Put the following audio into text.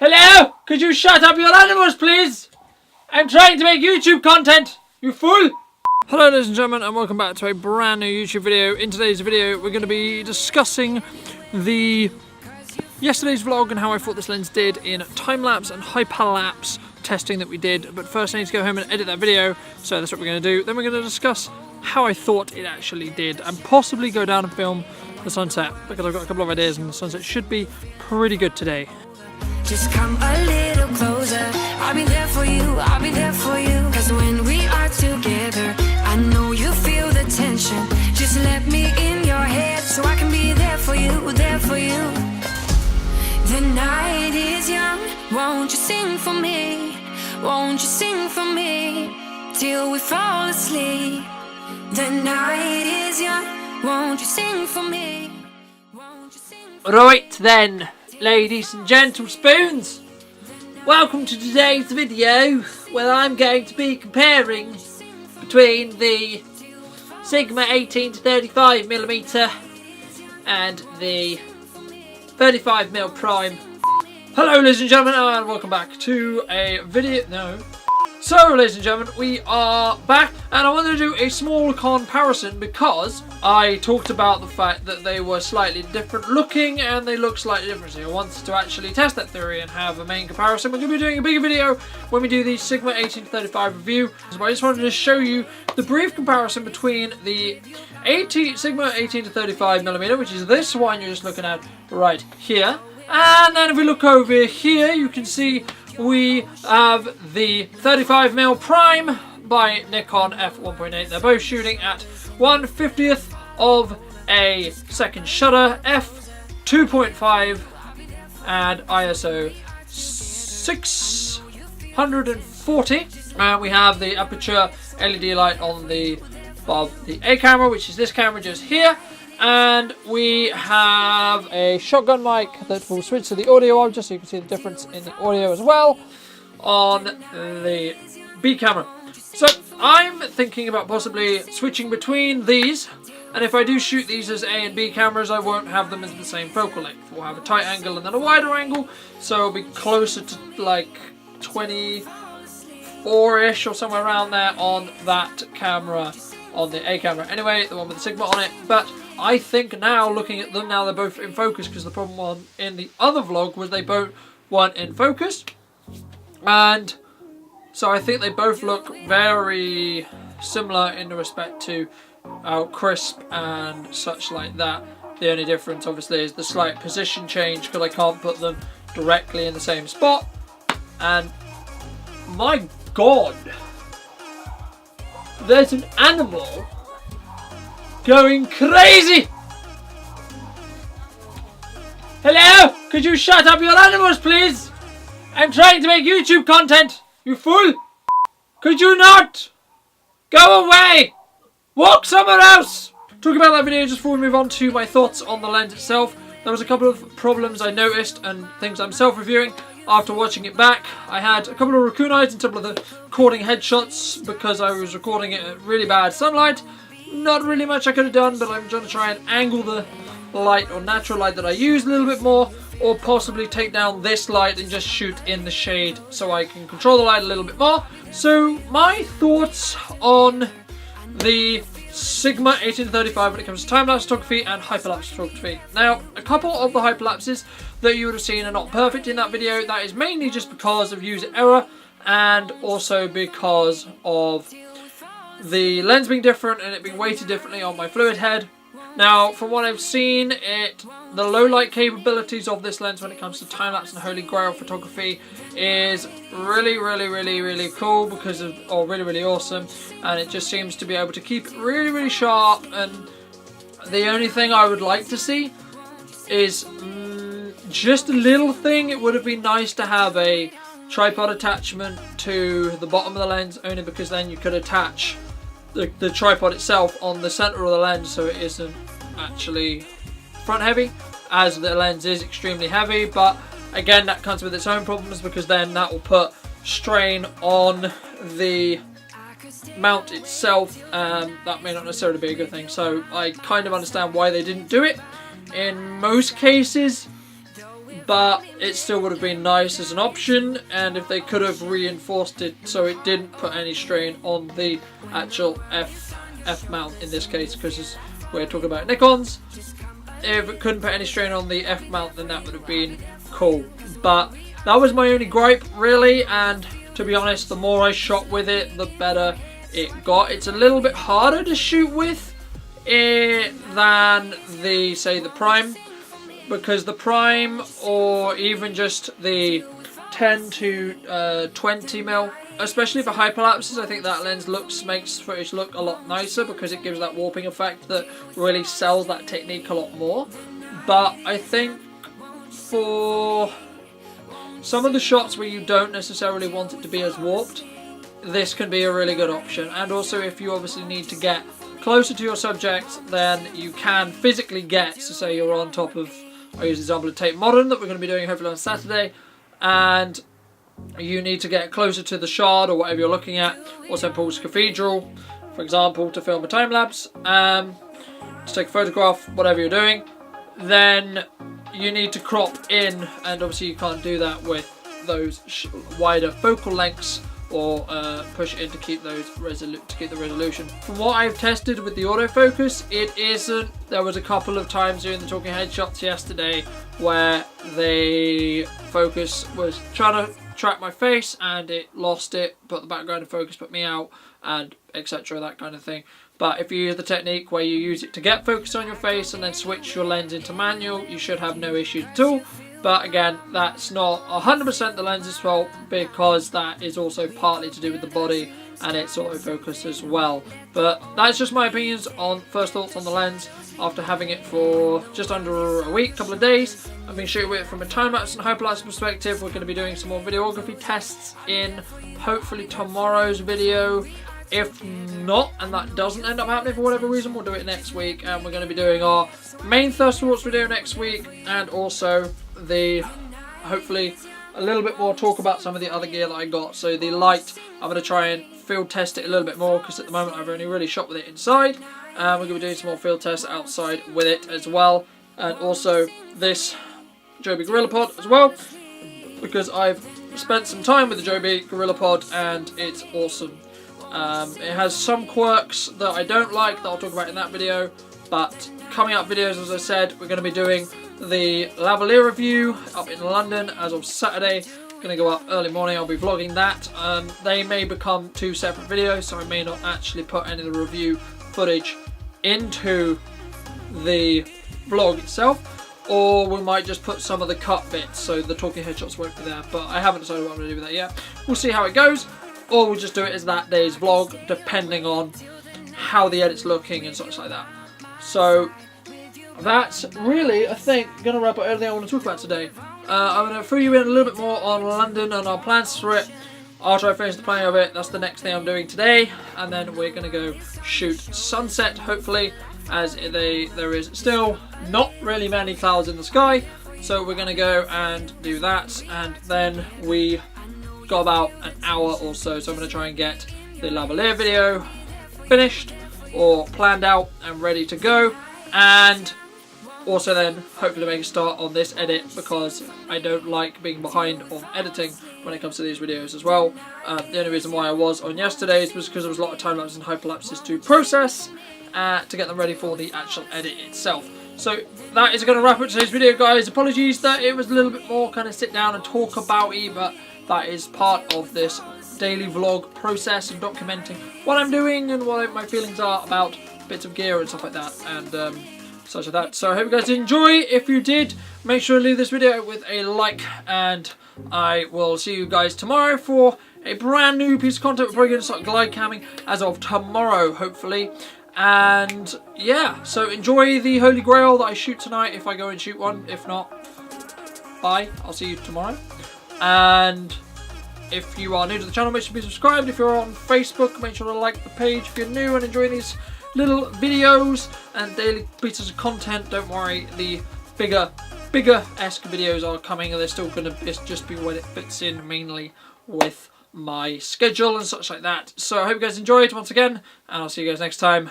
Hello? Could you shut up your animals, please? I'm trying to make YouTube content, you fool! Hello ladies and gentlemen, and welcome back to a brand new YouTube video. In today's video we're going to be discussing yesterday's vlog and how I thought this lens did in time-lapse and hyper-lapse testing that we did. But first I need to go home and edit that video, so that's what we're going to do. Then we're going to discuss how I thought it actually did and possibly go down and film the sunset, because I've got a couple of ideas and the sunset should be pretty good today. Just come a little closer. I'll be there for you, I'll be there for you. Cause when we are together, I know you feel the tension. Just let me in your head so I can be there for you, there for you. The night is young, won't you sing for me? Won't you sing for me? Till we fall asleep. The night is young, won't you sing for me? Won't you sing for me? Right then, ladies and gentle spoons, welcome to today's video where I'm going to be comparing between the Sigma 18 to 35mm and the 35mm prime. Hello ladies and gentlemen, and welcome back to a video. So ladies and gentlemen, we are back and I wanted to do a small comparison because I talked about the fact that they were slightly different looking and they look slightly different. So I wanted to actually test that theory and have a main comparison. We're going to be doing a bigger video when we do the Sigma 18 to 35 review. So I just wanted to show you the brief comparison between the Sigma 18 to 35mm, which is this one you're just looking at right here. And then if we look over here, you can see we have the 35mm prime by Nikon f1.8. They're both shooting at 1/50th of a second shutter, f2.5 and ISO 640. And we have the aperture LED light on the above the A camera, which is this camera just here. And we have a shotgun mic that will switch to the audio of, just so you can see the difference in the audio as well on the B camera. So I'm thinking about possibly switching between these, and if I do shoot these as A and B cameras, I won't have them as the same focal length. We'll have a tight angle and then a wider angle, so it'll be closer to like 24-ish or somewhere around there on that camera, on the A camera. Anyway, the one with the Sigma on it. But I think now, looking at them now, they're both in focus, because the problem one in the other vlog was they both weren't in focus. And so I think they both look very similar in respect to how crisp and such like that. The only difference obviously is the slight position change, because I can't put them directly in the same spot. And my god, there's an animal going crazy! Hello? Could you shut up your animals, please? I'm trying to make YouTube content, you fool! Could you not? Go away! Walk somewhere else! Talking about that video, just before we move on to my thoughts on the lens itself, there was a couple of problems I noticed and things I'm self-reviewing after watching it back. I had a couple of raccoon eyes in some of the recording headshots because I was recording it at really bad sunlight. Not really much I could have done, but I'm going to try and angle the light or natural light that I use a little bit more, or possibly take down this light and just shoot in the shade so I can control the light a little bit more. So my thoughts on the Sigma 18 to 35 when it comes to time-lapse photography and hyper-lapse photography. Now, a couple of the hyper-lapses that you would have seen are not perfect in that video. That is mainly just because of user error and also because of the lens being different and it being weighted differently on my fluid head. Now, from what I've seen, the low light capabilities of this lens when it comes to time-lapse and holy grail photography is really cool, because of, or really awesome, and it just seems to be able to keep it really sharp. And the only thing I would like to see is just a little thing. It would have been nice to have a tripod attachment to the bottom of the lens, only because then you could attach the tripod itself on the center of the lens so it isn't actually front heavy, as the lens is extremely heavy. But again, that comes with its own problems, because then that will put strain on the mount itself, and that may not necessarily be a good thing. So I kind of understand why they didn't do it in most cases, but it still would have been nice as an option, and if they could have reinforced it so it didn't put any strain on the actual F mount in this case, because we're talking about Nikons. If it couldn't put any strain on the F mount, then that would have been cool. But that was my only gripe really, and to be honest, the more I shot with it, the better it got. It's a little bit harder to shoot with than the, say, the Prime, because the Prime, or even just the 10 to 20 mil, especially for hyperlapses, I think that lens makes footage look a lot nicer because it gives that warping effect that really sells that technique a lot more. But I think for some of the shots where you don't necessarily want it to be as warped, this can be a really good option. And also, if you obviously need to get closer to your subject, then you can physically get, so say you're on top of, I use the example of Tate Modern that we're going to be doing hopefully on Saturday, and you need to get closer to the shard or whatever you're looking at, or St Paul's Cathedral, for example, to film a time lapse, to take a photograph, whatever you're doing, then you need to crop in, and obviously you can't do that with those wider focal lengths, or push it in to keep the resolution. From what I've tested with the autofocus, it isn't. There was a couple of times during the talking head shots yesterday where the focus was trying to track my face and it lost it, put the background in focus, put me out, and etc., that kind of thing. But if you use the technique where you use it to get focus on your face and then switch your lens into manual, you should have no issues at all. But again, that's not 100% the lens's fault, because that is also partly to do with the body and its autofocus as well. But that's just my opinions on first thoughts on the lens after having it for just under a week, couple of days. I've been shooting with it from a time-lapse and hyperlapse perspective. We're going to be doing some more videography tests in hopefully tomorrow's video. If not, and that doesn't end up happening for whatever reason, we'll do it next week, and we're going to be doing our main first thoughts video next week, and also hopefully a little bit more talk about some of the other gear that I got. So the light, I'm going to try and field test it a little bit more, because at the moment I've only really shot with it inside. We're going to be doing some more field tests outside with it as well, and also this Joby GorillaPod as well, because I've spent some time with the Joby GorillaPod and it's awesome. It has some quirks that I don't like that I'll talk about in that video, but coming up videos, as I said, we're going to be doing the lavalier review up in London as of Saturday. Going to go up early morning, I'll be vlogging that. They may become two separate videos, so I may not actually put any of the review footage into the vlog itself, or we might just put some of the cut bits, so the talking headshots won't be there, but I haven't decided what I'm going to do with that yet. We'll see how it goes, or we'll just do it as that day's vlog, depending on how the edit's looking and such like that. So that's really, I think, going to wrap up everything I want to talk about today. I'm going to fill you in a little bit more on London and our plans for it. After I finish the planning of it, that's the next thing I'm doing today, and then we're going to go shoot sunset, hopefully, as there is still not really many clouds in the sky, so we're going to go and do that, and then we got about an hour or so, so I'm going to try and get the lavalier video finished or planned out and ready to go, and also then hopefully make a start on this edit, because I don't like being behind on editing when it comes to these videos as well. The only reason why I was on yesterday's was because there was a lot of time lapses and hyperlapses to process to get them ready for the actual edit itself. So that is going to wrap up today's video, guys. Apologies that it was a little bit more kind of sit down and talk about it, but that is part of this daily vlog process and documenting what I'm doing and what my feelings are about bits of gear and stuff like that, and such like that. So I hope you guys did enjoy. If you did, make sure to leave this video with a like, and I will see you guys tomorrow for a brand new piece of content. We're probably going to start glide camming as of tomorrow, hopefully. And yeah, so enjoy the Holy Grail that I shoot tonight, if I go and shoot one. If not, bye, I'll see you tomorrow. And if you are new to the channel, make sure to be subscribed. If you're on Facebook, make sure to like the page. If you're new and enjoying these little videos and daily pieces of content, don't worry, the bigger-esque videos are coming. They're still going to just be when it fits in mainly with my schedule and such like that. So I hope you guys enjoyed once again, and I'll see you guys next time.